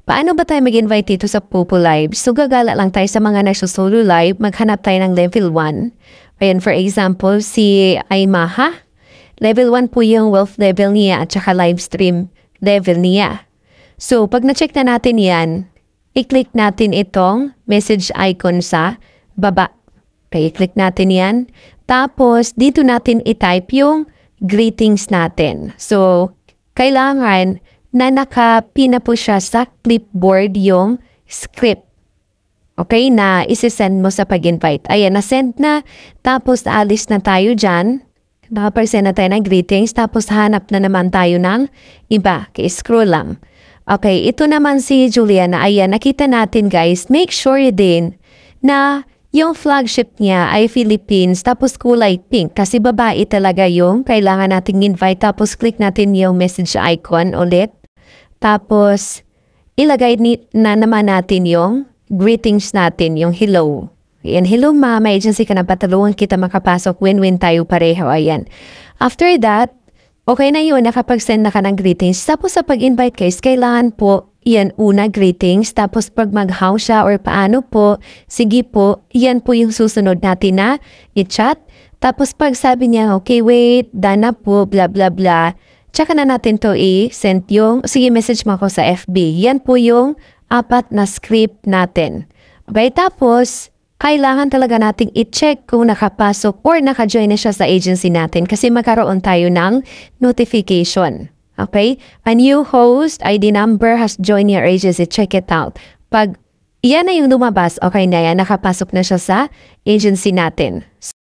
Paano ba tayo mag-invite dito sa Popo Live? So, gagala lang tayo sa mga nagsusolo live. Maghanap tayo ng level 1. Ayan, for example, si Aymaha. Level 1 po yung wealth level niya at saka live stream level niya. So, pag na-check na natin yan, i-click natin itong message icon sa baba. Okay, i-click natin yan. Tapos, dito natin i-type yung greetings natin. So, kailangan na nakapina po siya sa clipboard yung script. Okay, na isi-send mo sa pag-invite. Ayan, na-send na. Tapos, alis na tayo dyan. Nakapresent na tayo ng greetings. Tapos, hanap na naman tayo ng iba. Okay, scroll lang. Okay, ito naman si Juliana. Ayan, nakita natin guys. Make sure din na yung flagship niya ay Philippines, tapos kulay pink. Kasi babae talaga yung kailangan nating invite. Tapos click natin yung message icon ulit. Tapos ilagay na naman natin yung greetings natin, yung hello. Ayan, hello ma, may agency ka na, patulungan kita makapasok. Win-win tayo pareho. Ayan. After that, okay na yun, nakapag-send na ka ng greetings. Tapos sa pag-invite guys, kailangan po yan una greetings, tapos pag mag-how siya or paano po, sige po, yan po yung susunod natin na i-chat. Tapos pag sabi niya, okay wait, done na po, blah blah blah, tsaka na natin to i-send yung, sige message mo ako sa FB. Yan po yung 4 na script natin. Okay, tapos kailangan talaga nating i-check kung nakapasok or naka-join na siya sa agency natin kasi magkaroon tayo ng notification. Okay? A new host, ID number has joined your agency. Check it out. Pag iyan na yung lumabas, okay na yan, nakapasok na siya sa agency natin.